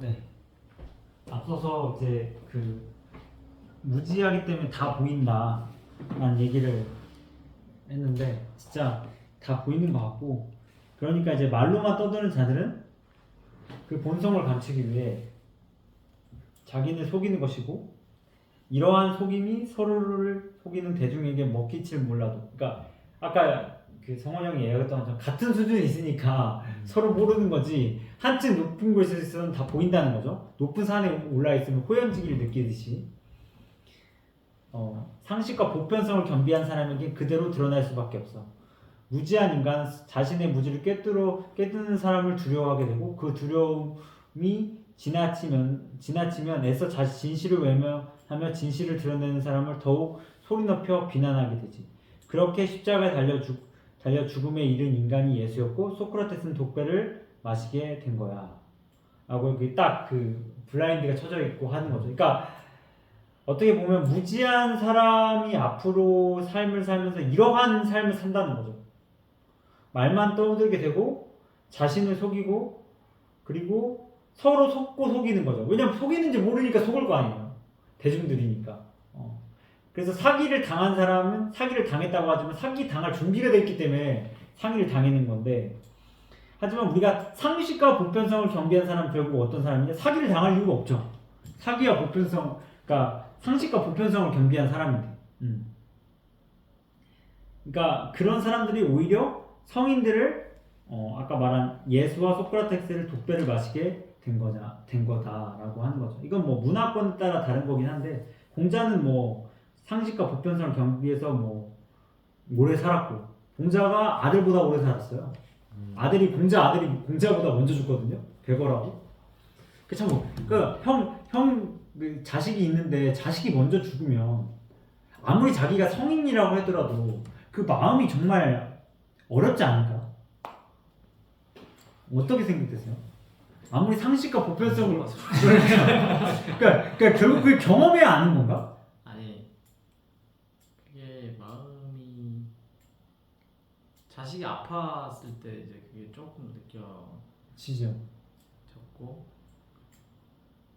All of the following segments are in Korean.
네. 앞서서 이제 그 무지하기 때문에 다 보인다 라는 얘기를 했는데 진짜 다 보이는 것 같고, 그러니까 이제 말로만 떠드는 자들은 그 본성을 감추기 위해 자기를 속이는 것이고, 이러한 속임이 서로를 속이는 대중에게 먹힐지 몰라도, 그러니까 아까 그 성원 형이 얘기했던 것처럼 같은 수준에 있으니까 서로 모르는 거지, 한층 높은 곳에서는 다 보인다는 거죠. 높은 산에 올라 있으면 호연지기를 느끼듯이 상식과 보편성을 겸비한 사람에게 그대로 드러날 수밖에 없어. 무지한 인간, 자신의 무지를 깨뜨는 사람을 두려워하게 되고, 그 두려움이 지나치면 애써 진실을 외면하며 진실을 드러내는 사람을 더욱 소리 높여 비난하게 되지. 그렇게 십자가에 달려 죽음에 이른 인간이 예수였고, 소크라테스는 독배를 마시게 된 거야 라고 딱 그 블라인드가 쳐져 있고 하는 거죠. 그러니까 어떻게 보면 무지한 사람이 앞으로 삶을 살면서 이러한 삶을 산다는 거죠. 말만 떠들게 되고 자신을 속이고, 그리고 서로 속고 속이는 거죠. 왜냐면 속이는지 모르니까 속을 거 아니에요, 대중들이니까. 그래서 사기를 당한 사람은 사기를 당했다고 하지만 사기 당할 준비가 돼 있기 때문에 사기를 당하는 건데, 하지만 우리가 상식과 보편성을 겸비한 사람은 결국 어떤 사람이냐? 사기를 당할 이유가 없죠. 사기와 보편성, 그러니까 상식과 보편성을 겸비한 사람인데. 그러니까 그런 사람들이 오히려 성인들을 아까 말한 예수와 소크라테스를 독배를 마시게 된 거다라고 하는 거죠. 이건 뭐 문화권에 따라 다른 거긴 한데, 공자는 뭐 상식과 보편성을 겸비해서 뭐 오래 살았고, 공자가 아들보다 오래 살았어요. 공자 아들이 공자보다 먼저 죽거든요. 배거라고. 그참 형 자식이 있는데 자식이 먼저 죽으면 아무리 자기가 성인이라고 하더라도 그 마음이 정말 어렵지 않을까? 어떻게 생각되세요? 아무리 상식과 보편성을 그러니까 결국 그걸 경험해야 아는 건가? 아니, 그게 마음이 자식이 아팠을 때 이제 그게 조금 지죠. 느껴졌고,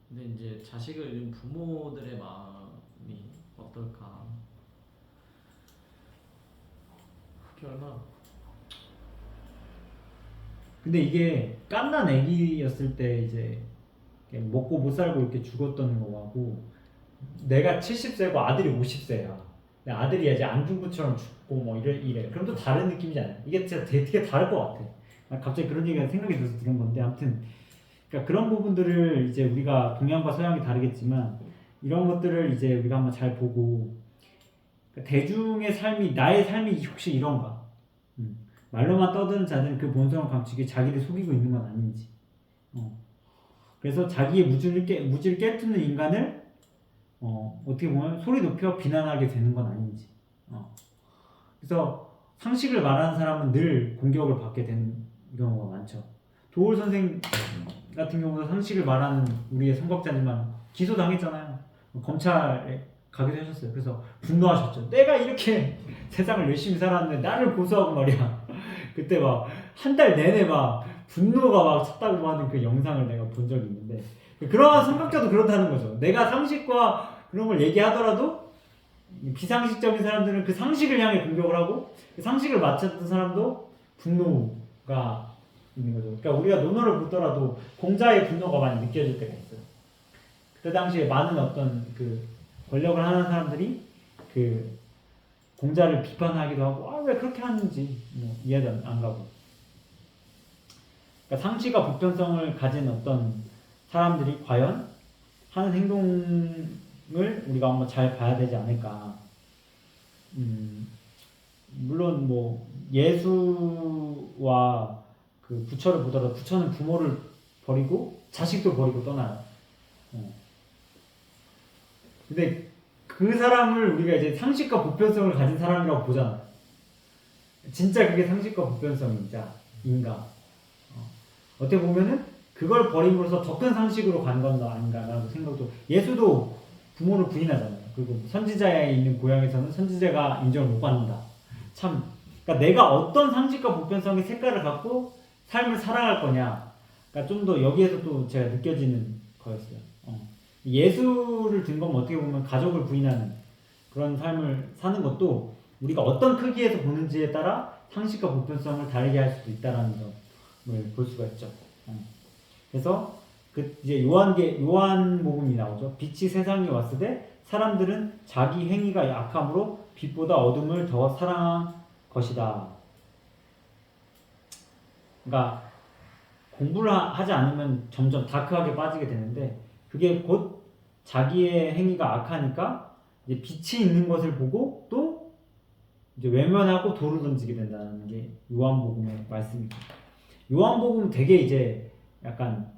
근데 이제 자식을 잃은 부모들의 마음이 어떨까? 그게 얼마나. 근데 이게 갓난 애기였을 때 이제 먹고 못 살고 이렇게 죽었던 거하고, 내가 70세고 아들이 50세야. 아들이 이제 안중부처럼 죽고 뭐 이래. 그럼 또 다른 느낌이잖아요. 이게 진짜 되게 다를 것 같아. 갑자기 그런 얘기가 생각이 들어서 들은 건데, 아무튼 그러니까 그런 부분들을 이제 우리가 동양과 서양이 다르겠지만 이런 것들을 이제 우리가 한번 잘 보고, 그러니까 대중의 삶이, 나의 삶이 혹시 이런가? 말로만 떠드는 자들은 그 본성을 감추기 자기를 속이고 있는 건 아닌지. 그래서 자기의 무지를 깨뜨리는 인간을 어떻게 보면 소리 높여 비난하게 되는 건 아닌지. 그래서 상식을 말하는 사람은 늘 공격을 받게 되는 경우가 많죠. 도올 선생 같은 경우도 상식을 말하는 우리의 선각자지만 기소당했잖아요. 검찰에 가기도 하셨어요. 그래서 분노하셨죠. 내가 이렇게 세상을 열심히 살았는데 나를 고소하고 말이야. 그때 막 한 달 내내 막 분노가 막 찼다고 하는 그 영상을 내가 본 적이 있는데, 그러한 선각자도 그렇다는 거죠. 내가 상식과 그런 걸 얘기하더라도 비상식적인 사람들은 그 상식을 향해 공격을 하고, 그 상식을 맞췄던 사람도 분노가 있는 거죠. 그러니까 우리가 논어를 보더라도 공자의 분노가 많이 느껴질 때가 있어요. 그때 당시에 많은 어떤 그 권력을 하는 사람들이 그 공자를 비판하기도 하고, 왜 그렇게 하는지 뭐 이해도 안 가고. 그러니까 상식과 보편성을 가진 어떤 사람들이 과연 하는 행동을 우리가 한번 잘 봐야 되지 않을까. 물론 뭐 예수와 그 부처를 보더라도 부처는 부모를 버리고 자식도 버리고 떠나요. 근데 그 사람을 우리가 이제 상식과 보편성을 가진 사람이라고 보잖아요. 진짜 그게 상식과 보편성인가? 어떻게 보면은 그걸 버림으로써 더 큰 상식으로 간 건 아닌가라는 생각도. 예수도 부모를 부인하잖아요. 그리고 선지자에 있는 고향에서는 선지자가 인정을 못 받는다. 참, 그러니까 내가 어떤 상식과 보편성의 색깔을 갖고 삶을 살아갈 거냐, 그러니까 좀 더 여기에서 또 제가 느껴지는 거였어요. 예수를 든 거면 어떻게 보면 가족을 부인하는 그런 삶을 사는 것도 우리가 어떤 크기에서 보는지에 따라 상식과 보편성을 다르게 할 수도 있다라는 점을 볼 수가 있죠. 그래서 그 이제 요한복음이 나오죠. 빛이 세상에 왔을 때 사람들은 자기 행위가 약함으로 빛보다 어둠을 더 사랑한 것이다. 그러니까 공부를 하지 않으면 점점 다크하게 빠지게 되는데 그게 곧 자기의 행위가 악하니까 이제 빛이 있는 것을 보고 또 이제 외면하고 돌을 던지게 된다는 게 요한복음의 말씀입니다. 요한복음 되게 이제 약간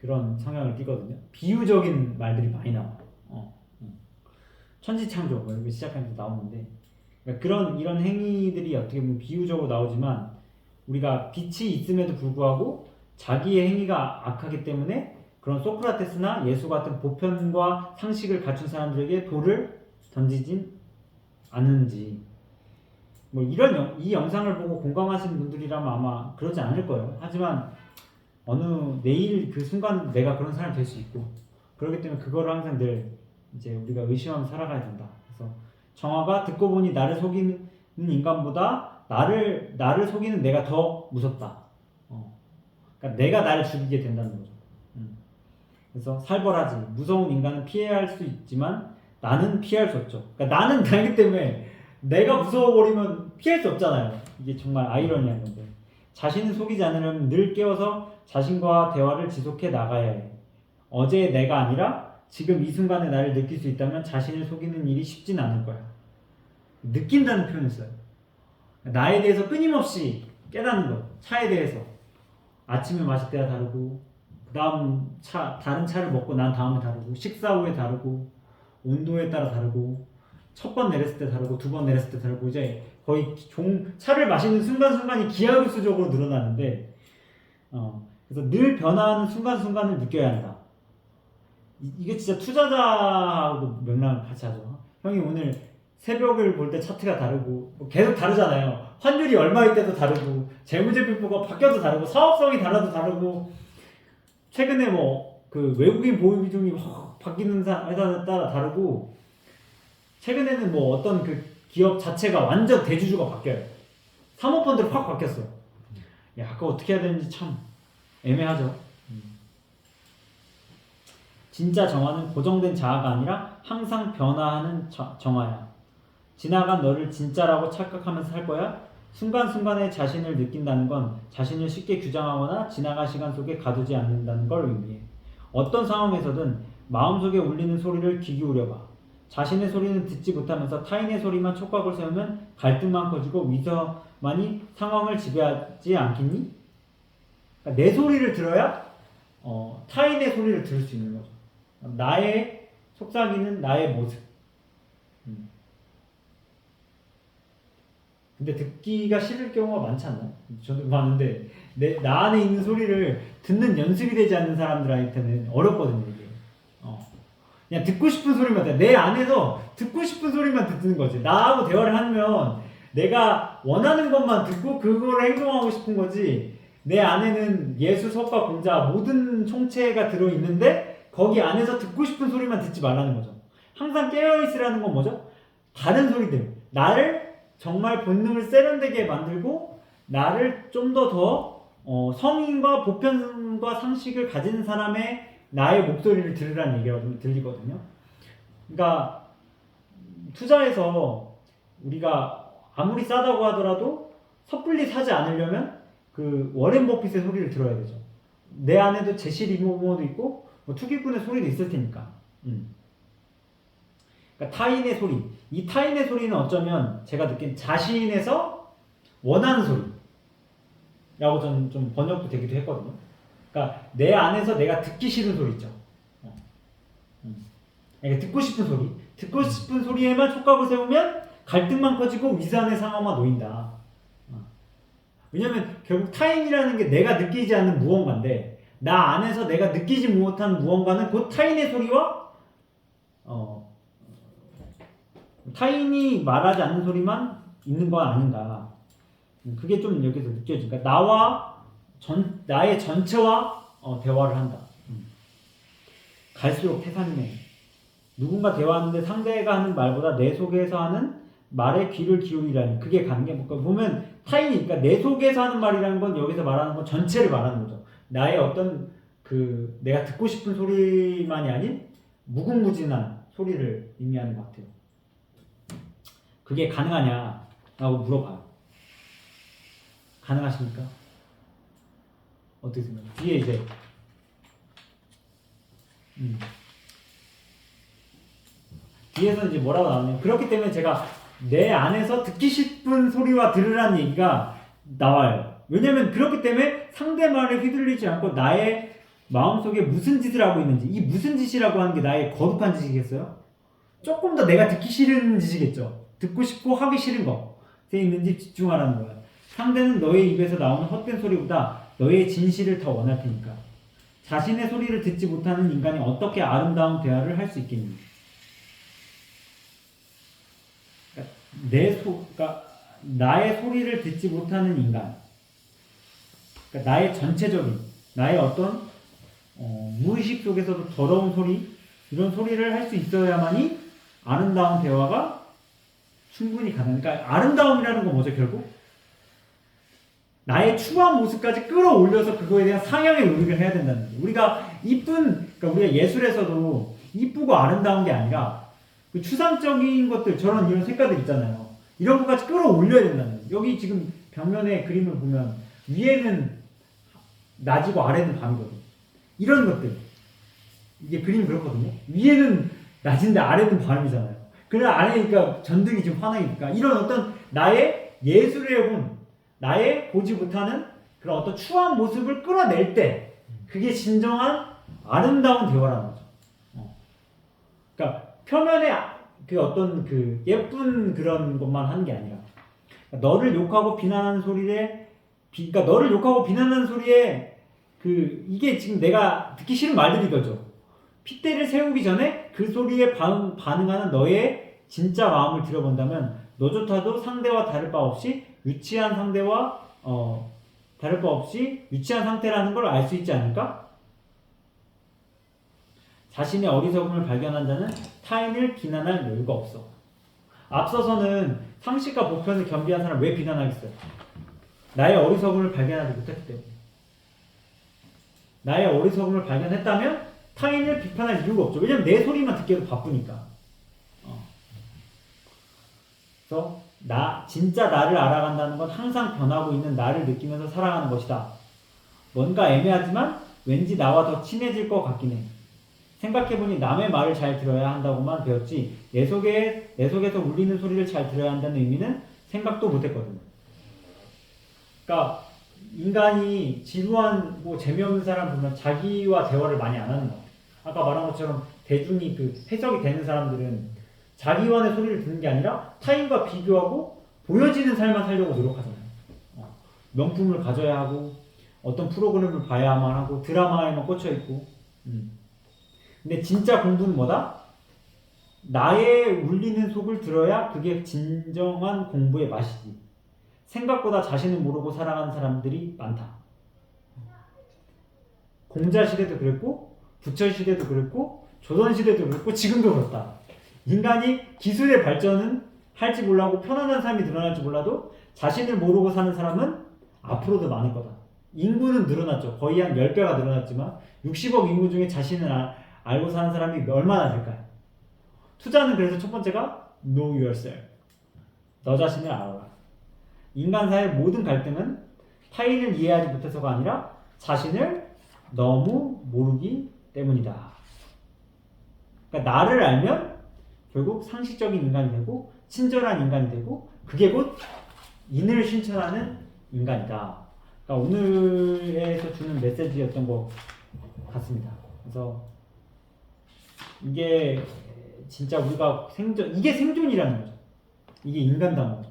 그런 성향을 띠거든요. 비유적인 말들이 많이 나와요. 천지창조 뭐 이렇게 시작하면서 나오는데 그러니까 이런 행위들이 어떻게 보면 비유적으로 나오지만 우리가 빛이 있음에도 불구하고 자기의 행위가 악하기 때문에 그런 소크라테스나 예수 같은 보편과 상식을 갖춘 사람들에게 돌을 던지진 않는지 뭐 이 영상을 보고 공감하시는 분들이라면 아마 그러지 않을 거예요. 하지만 내일 그 순간 내가 그런 사람이 될 수 있고 그렇기 때문에 그거를 항상 늘 이제 우리가 의심하며 살아가야 된다. 그래서 정화가 듣고 보니 나를 속이는 인간보다 나를 속이는 내가 더 무섭다. 그러니까 내가 나를 죽이게 된다는 거죠. 그래서 살벌하지 무서운 인간은 피해야 할 수 있지만 나는 피할 수 없죠. 그러니까 나는 나이기 때문에 내가 무서워버리면 피할 수 없잖아요. 이게 정말 아이러니한 건데 자신을 속이지 않으려면 늘 깨워서 자신과 대화를 지속해 나가야 해. 어제의 내가 아니라 지금 이 순간의 나를 느낄 수 있다면 자신을 속이는 일이 쉽진 않을 거야. 느낀다는 표현을 써요. 나에 대해서 끊임없이 깨닫는 것. 차에 대해서 아침에 마실 때가 다르고 그 다음 다른 차를 먹고 난 다음에 다르고 식사 후에 다르고 온도에 따라 다르고 첫 번 내렸을 때 다르고 두 번 내렸을 때 다르고 이제 거의 차를 마시는 순간순간이 기하급수적으로 늘어나는데 그래서 늘 변화하는 순간순간을 느껴야 한다. 이게 진짜 투자자하고 맥락을 같이 하죠. 형이 오늘 새벽을 볼 때 차트가 다르고 계속 다르잖아요. 환율이 얼마일 때도 다르고 재무제표가 바뀌어도 다르고 사업성이 달라도 다르고 최근에 뭐 그 외국인 보유 비중이 확 바뀌는 회사에 따라 다르고 최근에는 뭐 어떤 그 기업 자체가 완전 대주주가 바뀌어요. 사모펀드로 확 바뀌었어요. 야, 아까 어떻게 해야 되는지 참 애매하죠. 진짜 정화는 고정된 자아가 아니라 항상 변화하는 정화야. 지나간 너를 진짜라고 착각하면서 살 거야? 순간순간에 자신을 느낀다는 건 자신을 쉽게 규정하거나 지나간 시간 속에 가두지 않는다는 걸 의미해. 어떤 상황에서든 마음속에 울리는 소리를 귀 기울여봐. 자신의 소리는 듣지 못하면서 타인의 소리만 촉각을 세우면 갈등만 커지고 위험만이 상황을 지배하지 않겠니? 그러니까 내 소리를 들어야 타인의 소리를 들을 수 있는 거죠. 나의 속삭이는 나의 모습. 근데 듣기가 싫을 경우가 많지 않나요? 저도 봤는데 나 안에 있는 소리를 듣는 연습이 되지 않는 사람들한테는 어렵거든요. 이게. 그냥 듣고 싶은 소리만 내 안에서 듣고 싶은 소리만 듣는 거지. 나하고 대화를 하면 내가 원하는 것만 듣고 그걸 행동하고 싶은 거지. 내 안에는 예수, 석과 공자 모든 총체가 들어있는데 거기 안에서 듣고 싶은 소리만 듣지 말라는 거죠. 항상 깨어있으라는 건 뭐죠? 다른 소리들. 나를 정말 본능을 세련되게 만들고 나를 좀 더 성인과 보편과 상식을 가진 사람의 나의 목소리를 들으라는 얘기가 좀 들리거든요. 그러니까 투자에서 우리가 아무리 싸다고 하더라도 섣불리 사지 않으려면 그 워렌 버핏의 소리를 들어야 되죠. 내 안에도 제시 리모버도 있고 뭐 투기꾼의 소리도 있을 테니까. 그러니까 타인의 소리. 이 타인의 소리는 어쩌면 제가 느낀 자신에서 원하는 소리라고 저는 좀 번역도 되기도 했거든요. 그러니까 내 안에서 내가 듣기 싫은 소리 있죠. 그러니까 듣고 싶은 소리. 듣고 싶은 소리에만 촉각을 세우면 갈등만 커지고 위선의 상황만 놓인다. 왜냐면 결국 타인이라는 게 내가 느끼지 않는 무언가인데 나 안에서 내가 느끼지 못한 무언가는 곧 타인의 소리와 타인이 말하지 않는 소리만 있는 건 아닌가. 그게 좀 여기서 느껴지니까 나와 나의 전체와 대화를 한다. 갈수록 태산이네. 누군가 대화하는데 상대가 하는 말보다 내 속에서 하는 말에 귀를 기울이라니. 그게 가는 게 뭘까? 보면 타인이, 그러니까 내 속에서 하는 말이라는 건 여기서 말하는 건 전체를 말하는 거죠. 나의 어떤 내가 듣고 싶은 소리만이 아닌 무궁무진한 소리를 의미하는 것 같아요. 그게 가능하냐? 라고 물어봐요. 가능하십니까? 어떻게 생각해요? 뒤에 이제 뒤에서 이제 뭐라고 나오냐면, 그렇기 때문에 제가 내 안에서 듣기 싶은 소리와 들으라는 얘기가 나와요. 왜냐면 그렇기 때문에 상대 말에 휘둘리지 않고 나의 마음속에 무슨 짓을 하고 있는지, 이 무슨 짓이라고 하는 게 나의 거룩한 짓이겠어요? 조금 더 내가 듣기 싫은 짓이겠죠. 듣고 싶고 하기 싫은 것에 있는지 집중하라는 거예요. 상대는 너의 입에서 나오는 헛된 소리보다 너의 진실을 더 원할 테니까. 자신의 소리를 듣지 못하는 인간이 어떻게 아름다운 대화를 할 수 있겠니? 그러니까 나의 소리를 듣지 못하는 인간, 그러니까 나의 전체적인, 나의 어떤 무의식 속에서도 더러운 소리, 이런 소리를 할 수 있어야만이 아름다운 대화가 충분히 가능. 그러니까 아름다움이라는 건 뭐죠, 결국? 나의 추한 모습까지 끌어올려서 그거에 대한 상향의 노력을 해야 된다는 거죠. 그러니까 우리가 예술에서도 이쁘고 아름다운 게 아니라 그 추상적인 것들, 이런 색깔들 있잖아요. 이런 것까지 끌어올려야 된다는 거예요. 여기 지금 벽면에 그림을 보면 위에는 낮이고 아래는 밤이거든. 이런 것들. 이게 그림이 그렇거든요. 위에는 낮인데 아래는 밤이잖아요. 그래 아래니까 전등이 좀 환하니까 이런 어떤 나의 예술의 혼, 나의 보지 못하는 그런 어떤 추한 모습을 끌어낼 때 그게 진정한 아름다운 대화라는 거죠. 그러니까 표면에 어떤 예쁜 그런 것만 하는 게 아니라 너를 욕하고 비난하는 소리에 그러니까 너를 욕하고 비난하는 소리에 이게 지금 내가 듣기 싫은 말들이 거죠. 핏대를 세우기 전에 그 소리에 반응하는 너의 진짜 마음을 들어본다면 너조차도 상대와 다를 바 없이 유치한 상태라는 걸 알 수 있지 않을까? 자신의 어리석음을 발견한 자는 타인을 비난할 여유가 없어. 앞서서는 상식과 보편을 겸비한 사람 왜 비난하겠어요? 나의 어리석음을 발견하지 못했기 때문에. 나의 어리석음을 발견했다면 타인을 비판할 이유가 없죠. 왜냐면 내 소리만 듣기도 바쁘니까. 그래서 진짜 나를 알아간다는 건 항상 변하고 있는 나를 느끼면서 살아가는 것이다. 뭔가 애매하지만 왠지 나와 더 친해질 것 같긴 해. 생각해보니 남의 말을 잘 들어야 한다고만 배웠지 내 속에서 울리는 소리를 잘 들어야 한다는 의미는 생각도 못했거든요. 그러니까 인간이 지루한 재미없는 사람 보면 자기와 대화를 많이 안 하는 것 같아요. 아까 말한 것처럼 대중이 해석이 되는 사람들은 자기만의 소리를 듣는 게 아니라 타인과 비교하고 보여지는 삶만 살려고 노력하잖아요. 명품을 가져야 하고 어떤 프로그램을 봐야만 하고 드라마에만 꽂혀있고. 근데 진짜 공부는 뭐다? 나의 울리는 속을 들어야 그게 진정한 공부의 맛이지. 생각보다 자신을 모르고 살아가는 사람들이 많다. 공자시대도 그랬고 부처시대도 그랬고 조선시대도 그랬고 지금도 그렇다. 인간이 기술의 발전은 할지 몰라도 편안한 삶이 늘어날지 몰라도 자신을 모르고 사는 사람은 앞으로도 많을 거다. 인구는 늘어났죠. 거의 한 10배가 늘어났지만 60억 인구 중에 자신을 알고 사는 사람이 얼마나 될까요? 투자는 그래서 첫 번째가 Know yourself. 너 자신을 알아라. 인간사의 모든 갈등은 타인을 이해하지 못해서가 아니라 자신을 너무 모르기 때문이다. 그러니까 나를 알면 결국 상식적인 인간이 되고 친절한 인간이 되고 그게 곧 인을 신천하는 인간이다. 그러니까 오늘에서 주는 메시지였던 것 같습니다. 그래서 이게 진짜 우리가 이게 생존이라는 거죠. 이게 인간다운 거죠.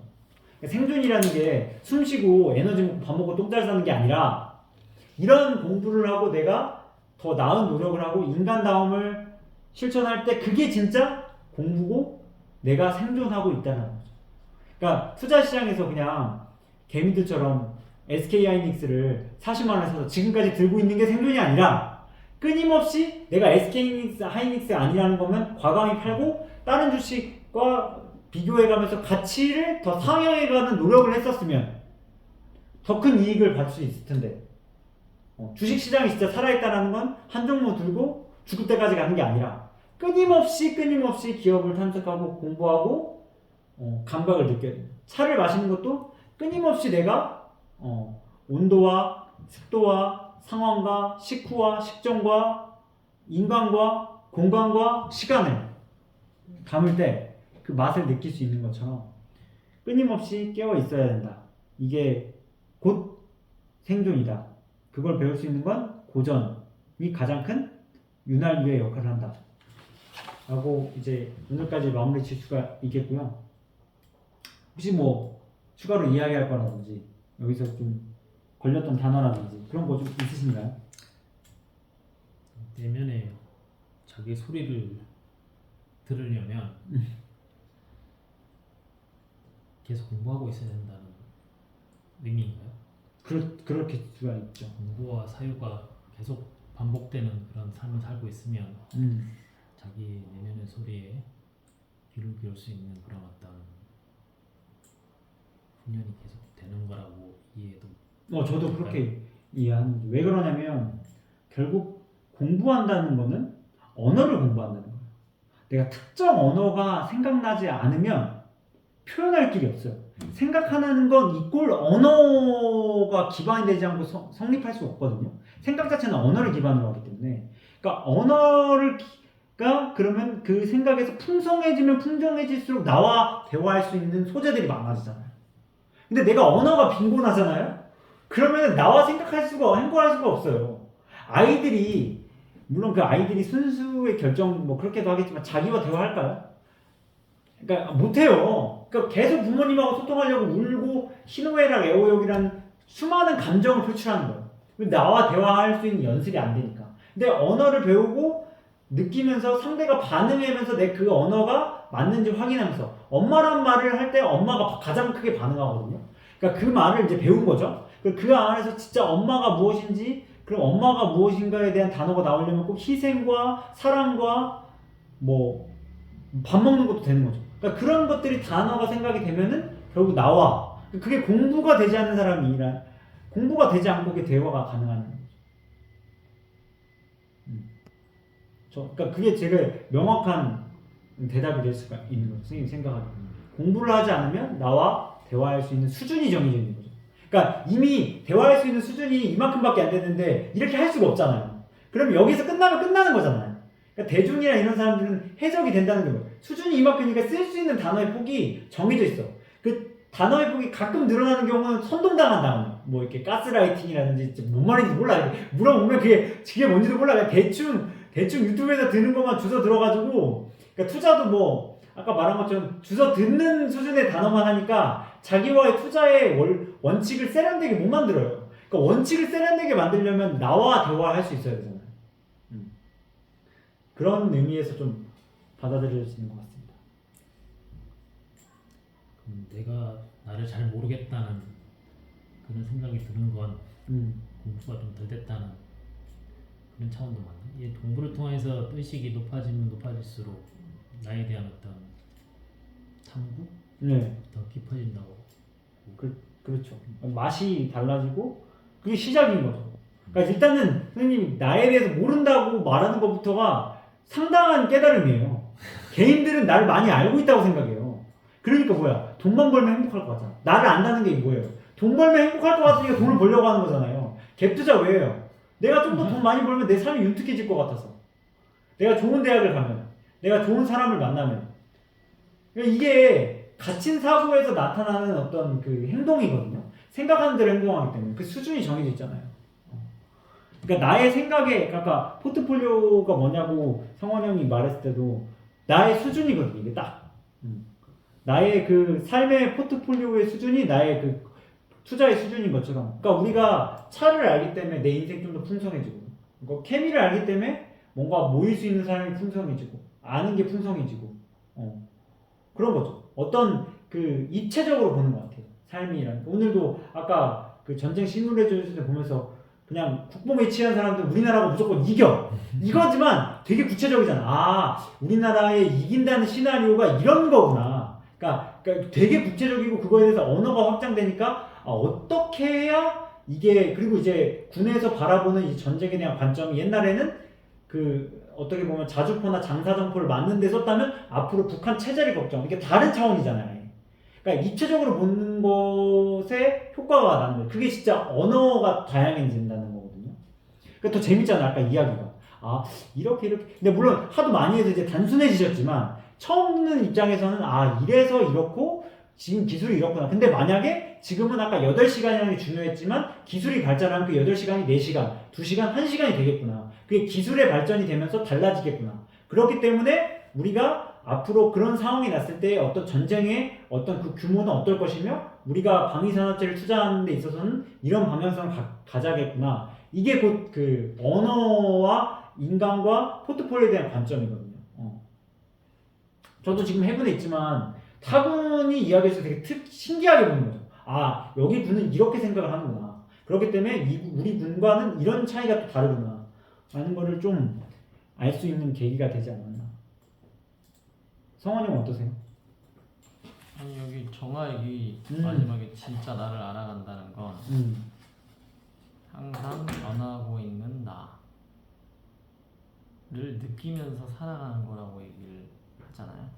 그러니까 생존이라는 게 숨쉬고 에너지 먹고 밥 먹고 똥 잘 사는 게 아니라 이런 공부를 하고 내가 더 나은 노력을 하고 인간다움을 실천할 때 그게 진짜 공부고 내가 생존하고 있다는 거죠. 그러니까 투자 시장에서 그냥 개미들처럼 SK 하이닉스를 40만 원에 사서 지금까지 들고 있는 게 생존이 아니라 끊임없이 내가 SK 하이닉스 아니라는 거면 과감히 팔고 다른 주식과 비교해가면서 가치를 더 상향해가는 노력을 했었으면 더 큰 이익을 받을 수 있을 텐데 주식 시장이 진짜 살아있다는 건 한 종목 들고 죽을 때까지 가는 게 아니라 끊임없이 기업을 탐색하고 공부하고 감각을 느껴야 돼요. 차를 마시는 것도 끊임없이 내가 온도와 습도와 상황과 식후와 식정과 인간과 공간과 시간을 담을 때 그 맛을 느낄 수 있는 것처럼 끊임없이 깨어 있어야 된다. 이게 곧 생존이다. 그걸 배울 수 있는 건 고전이 가장 큰 윤활유의 역할을 한다. 라고 이제 오늘까지 마무리 칠 수가 있겠고요. 혹시 뭐 추가로 이야기할 거라든지 여기서 좀 걸렸던 단어라든지 그런 거 좀 있으신가요? 내면에 자기 소리를 들으려면 계속 공부하고 있어야 된다는 의미인가요? 그렇게 수가 있죠. 공부와 사유가 계속 반복되는 그런 삶을 살고 있으면 자기 내면의 소리에 귀를 기울 수 있는 그런 어떤 훈련이 계속 되는 거라고 이해도. 저도 그렇게 이해하는데 왜 그러냐면 결국 공부한다는 거는 언어를 공부한다는 거예요. 내가 특정 언어가 생각나지 않으면 표현할 길이 없어요. 생각하는 건 이꼴 언어가 기반이 되지 않고 성립할 수 없거든요. 생각 자체는 언어를 기반으로 하기 때문에 그러니까 언어가 그러면 그 생각에서 풍성해지면 풍성해질수록 나와 대화할 수 있는 소재들이 많아지잖아요. 근데 내가 언어가 빈곤하잖아요. 그러면 나와 행동할 수가 없어요. 아이들이 물론 그 아이들이 순수의 결정 뭐 그렇게도 하겠지만 자기와 대화할까요? 그러니까 못해요. 그러니까 계속 부모님하고 소통하려고 울고 희노애락 애호욕이라는 수많은 감정을 표출하는 거예요. 나와 대화할 수 있는 연습이 안 되니까. 근데 언어를 배우고 느끼면서 상대가 반응하면서 내 그 언어가 맞는지 확인하면서 엄마란 말을 할 때 엄마가 가장 크게 반응하거든요. 그러니까 그 말을 이제 배운 거죠. 그 안에서 진짜 엄마가 무엇인지 그럼 엄마가 무엇인가에 대한 단어가 나오려면 꼭 희생과 사랑과 뭐 밥 먹는 것도 되는 거죠. 그러니까 그런 것들이 단어가 생각이 되면은 결국 나와. 그게 공부가 되지 않는 사람이라 공부가 되지 않고 그게 대화가 가능한 거죠. 그러니까 그게 제일 명확한 대답이 될 수가 있는 거죠. 선생님이 생각하기에. 공부를 하지 않으면 나와 대화할 수 있는 수준이 정해져 있는 거죠. 그러니까 이미 대화할 수 있는 수준이 이만큼밖에 안 되는데 이렇게 할 수가 없잖아요. 그럼 여기서 끝나면 끝나는 거잖아요. 그러니까 대중이나 이런 사람들은 해석이 된다는 거예요. 수준이 이만큼이니까 쓸 수 있는 단어의 폭이 정해져 있어. 그 단어의 폭이 가끔 늘어나는 경우는 선동당한다. 뭐 이렇게 가스라이팅이라든지 뭔 말인지 몰라. 물어보면 그게 뭔지도 몰라. 그냥 대충 유튜브에서 듣는 것만 주워 들어가지고 그러니까 투자도 뭐 아까 말한 것처럼 주워 듣는 수준의 단어만 하니까 자기와의 투자의 원칙을 세련되게 못 만들어요. 그러니까 원칙을 세련되게 만들려면 나와 대화할 수 있어야 되잖아요. 그런 의미에서 좀 받아들여지는 것 같습니다. 내가 나를 잘 모르겠다는 그런 생각이 드는 건 공부가 좀 덜 됐다는 그런 차원도 많아요. 이 공부를 통해서 의식이 높아지면 높아질수록 나에 대한 어떤 탐구? 네. 더 깊어진다고. 그렇죠. 맛이 달라지고 그게 시작인 거죠. 그러니까 일단은 선생님이 나에 대해서 모른다고 말하는 것부터가 상당한 깨달음이에요. 개인들은 나를 많이 알고 있다고 생각해요. 그러니까 뭐야? 돈만 벌면 행복할 것 같잖아. 나를 안다는 게 뭐예요? 돈 벌면 행복할 것 같으니까 돈을 벌려고 하는 거잖아요. 갭 투자 왜 해요? 내가 좀 더 돈 많이 벌면 내 삶이 윤택해질 것 같아서. 내가 좋은 대학을 가면, 내가 좋은 사람을 만나면. 그러니까 이게 갇힌 사고에서 나타나는 어떤 그 행동이거든요. 생각하는 대로 행동하기 때문에 그 수준이 정해져 있잖아요. 그러니까 나의 생각에 아까 포트폴리오가 뭐냐고 성원 형이 말했을 때도 나의 수준이거든요. 이게 딱 나의 그 삶의 포트폴리오의 수준이 나의 그 투자의 수준인 것처럼. 그러니까 우리가 차를 알기 때문에 내 인생 좀 더 풍성해지고, 그러니까 케미를 알기 때문에 뭔가 모일 수 있는 사람이 풍성해지고, 아는 게 풍성해지고, 그런 거죠. 어떤 그 입체적으로 보는 것 같아요. 삶이라는. 오늘도 아까 그 전쟁 시뮬레이션을 보면서 그냥 국뽕에 취한 사람들 우리나라가 무조건 이겨 이거지만 되게 구체적이잖아. 아 우리나라에 이긴다는 시나리오가 이런 거구나. 그러니까 되게 구체적이고 그거에 대해서 언어가 확장되니까 아, 어떻게 해야 이게 그리고 이제 군에서 바라보는 이 전쟁에 대한 관점이 옛날에는 그 어떻게 보면 자주포나 장사정포를 맞는 데 썼다면 앞으로 북한 체제를 걱정 이게 다른 차원이잖아요. 그러니까 입체적으로 보는 것에 효과가 나는 거예요. 그게 진짜 언어가 다양해진다는 거거든요. 그러니까 더 재밌잖아요. 아까 이야기가. 아 이렇게 근데 물론 하도 많이 해서 이제 단순해지셨지만 처음 듣는 입장에서는 아 이래서 이렇고 지금 기술이 이렇구나. 근데 만약에 지금은 아까 8시간이라는 게 중요했지만 기술이 발전하면 그 8시간이 4시간, 2시간, 1시간이 되겠구나. 그게 기술의 발전이 되면서 달라지겠구나. 그렇기 때문에 우리가 앞으로 그런 상황이 났을 때 어떤 전쟁의 어떤 그 규모는 어떨 것이며 우리가 방위산업체를 투자하는 데 있어서는 이런 방향성을 가자겠구나. 이게 곧 그 언어와 인간과 포트폴리오에 대한 관점이거든요. 저도 지금 해군에 있지만 타군이 이야기해서 되게 신기하게 보는 거죠. 아 여기 군은 이렇게 생각을 하는구나. 그렇기 때문에 우리 군과는 이런 차이가 또 다르구나 라는 거를 좀 알 수 있는 계기가 되지 않았나. 성환이 형 어떠세요? 아니 여기 정화액이 마지막에 진짜 나를 알아간다는 건 항상 변하고 있는 나를 느끼면서 살아가는 거라고 얘기를 하잖아요.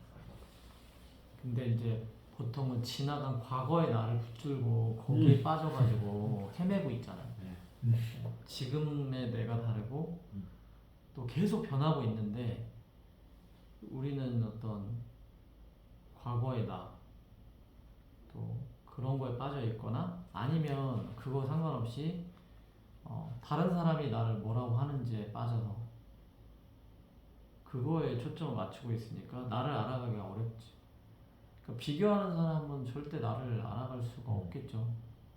근데 이제 보통은 지나간 과거의 나를 붙들고 거기에 빠져가지고 헤매고 있잖아요. 지금의 내가 다르고 또 계속 변하고 있는데 우리는 어떤 과거의 나 또 그런 거에 빠져 있거나 아니면 그거 상관없이 다른 사람이 나를 뭐라고 하는지에 빠져서 그거에 초점을 맞추고 있으니까 나를 알아가기가 어렵지. 그러니까 비교하는 사람은 절대 나를 알아갈 수가 없겠죠.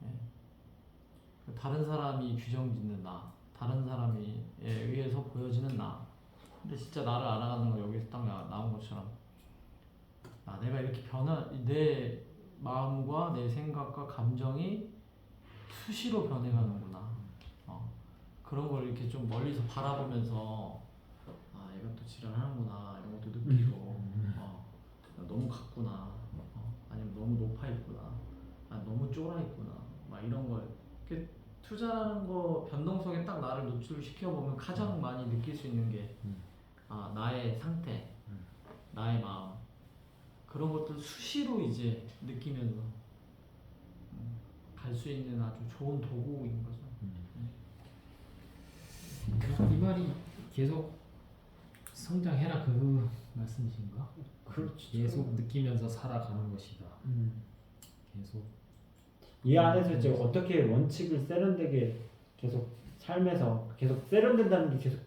예. 다른 사람이 규정짓는 나, 다른 사람에 의해서 보여지는 나. 근데 진짜 나를 알아가는 건 여기서 딱 나온 것처럼 내가 이렇게 내 마음과 내 생각과 감정이 수시로 변해가는구나. 그런 걸 이렇게 좀 멀리서 바라보면서 얘가 또 지랄하는구나 이런 것도 느끼고 너무 같구나 아니면 너무 높아 있구나 너무 쫄아 있구나 막 이런 걸 이렇게 투자하는 거 변동성에 딱 나를 노출시켜 보면 가장 많이 느낄 수 있는 게 나의 상태, 나의 마음 그런 것들 수시로 이제 느끼면서 갈 수 있는 아주 좋은 도구인 거죠. 이 말이 계속 성장해라 그 말씀이신가? 그렇죠. 계속 느끼면서 살아가는 것이다. 계속 이 안에서 이제 어떻게 원칙을 세련되게 계속 삶에서 계속 세련된다는 게 계속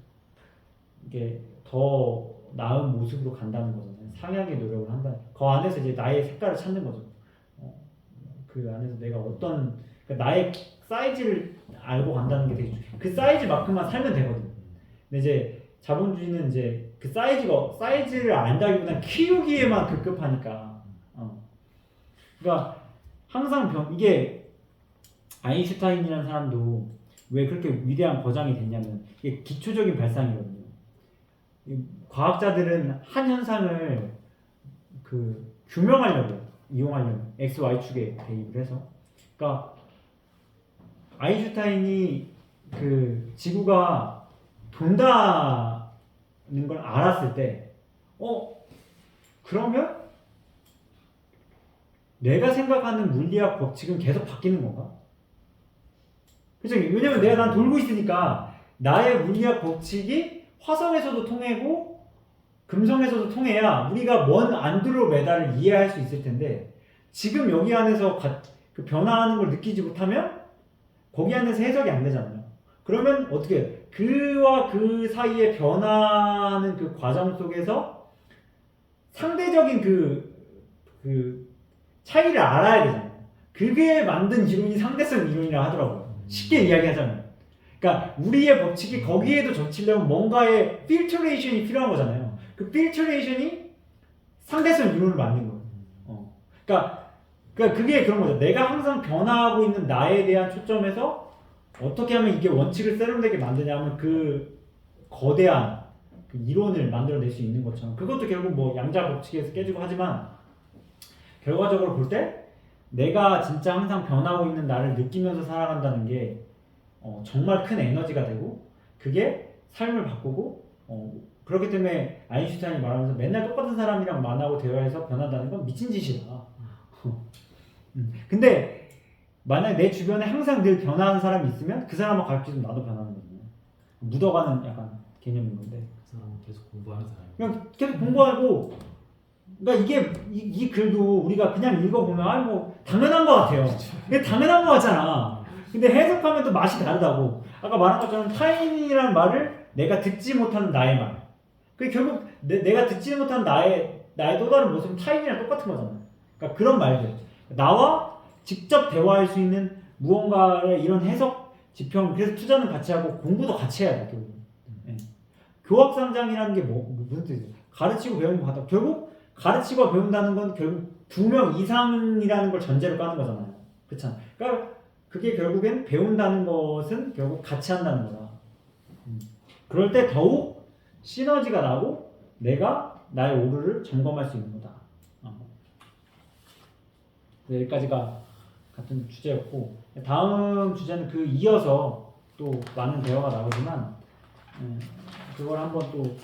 이게 더 나은 모습으로 간다는 거잖아요. 상향의 노력을 한다. 그 안에서 이제 나의 색깔을 찾는 거죠. 그 안에서 내가 어떤 그러니까 나의 사이즈를 알고 간다는 게 되게 그 사이즈만큼만 살면 되거든. 근데 이제 자본주의는 이제 그 사이즈를 안다기보다는 키우기에만 급급하니까. 그러니까 항상 이게 아인슈타인이라는 사람도 왜 그렇게 위대한 거장이 됐냐면 이게 기초적인 발상이거든요. 과학자들은 한 현상을 그 규명하려고 이용하려면 x, y축에 대입을 해서 그러니까 아인슈타인이 그 지구가 돈다는 걸 알았을 때 그러면 내가 생각하는 물리학 법칙은 계속 바뀌는 건가? 그죠? 왜냐면 난 돌고 있으니까 나의 물리학 법칙이 화성에서도 통하고 금성에서도 통해야 우리가 먼 안드로메다를 이해할 수 있을 텐데 지금 여기 안에서 그 변화하는 걸 느끼지 못하면 거기 안에서 해석이 안 되잖아요. 그러면 어떻게 그와 그 사이에 변화하는 그 과정 속에서 상대적인 그 차이를 알아야 되잖아요. 그게 만든 이론이 상대성 이론이라 하더라고요. 쉽게 이야기하자면. 그러니까 우리의 법칙이 거기에도 적치려면 뭔가의 필터레이션이 필요한 거잖아요. 그 필터레이션이 상대성 이론을 만든 거예요. 그러니까 그러니까 그게 그런 거죠. 내가 항상 변화하고 있는 나에 대한 초점에서 어떻게 하면 이게 원칙을 세련되게 만드냐면 그 거대한 그 이론을 만들어낼 수 있는 것처럼 그것도 결국 뭐 양자 법칙에서 깨지고 하지만 결과적으로 볼 때 내가 진짜 항상 변하고 있는 나를 느끼면서 살아간다는 게 정말 큰 에너지가 되고 그게 삶을 바꾸고 그렇기 때문에 아인슈타인이 말하면서 맨날 똑같은 사람이랑 만나고 대화해서 변한다는 건 미친 짓이다. 근데 만약에 내 주변에 항상 늘 변하는 사람이 있으면 그 사람을 가르치면 나도 변하는 거거든요. 묻어가는 약간 개념인 건데 그 사람은 계속 공부하는 사람이에요. 그냥 계속 공부하고 그러니까 이게 이 글도 우리가 그냥 읽어보면 아 뭐 당연한 것 같아요. 이게 당연한 것 같잖아. 근데 해석하면 또 맛이 다르다고. 아까 말한 것처럼 타인이라는 말을 내가 듣지 못하는 나의 말. 그 결국 내가 듣지 못하는 나의 또 다른 모습은 타인이랑 똑같은 거잖아. 그러니까 그런 말들. 나와 직접 대화할 수 있는 무언가의 이런 해석, 지평, 그래서 투자는 같이 하고 공부도 같이 해야 돼, 결국. 예. 교학상장이라는 게 무슨 뜻이야? 가르치고 배우는 거다. 결국 가르치고 배운다는 건 결국 2명 이상이라는 걸 전제로 까는 거잖아요. 그렇잖아. 그러니까 그게 결국엔 배운다는 것은 결국 같이 한다는 거다. 그럴 때 더욱 시너지가 나고 내가 나의 오류를 점검할 수 있는 거다. 네, 여기까지가 같은 주제였고 다음 주제는 그 이어서 또 많은 대화가 나오지만 그걸 한번 또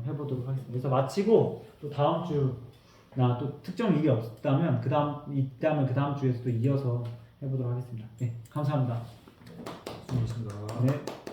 해보도록 하겠습니다. 그래서 마치고 또 다음 주나 또 특정 일이 없다면 그 다음 주에서 또 이어서 해보도록 하겠습니다. 네, 감사합니다. 수고하셨습니다. 네.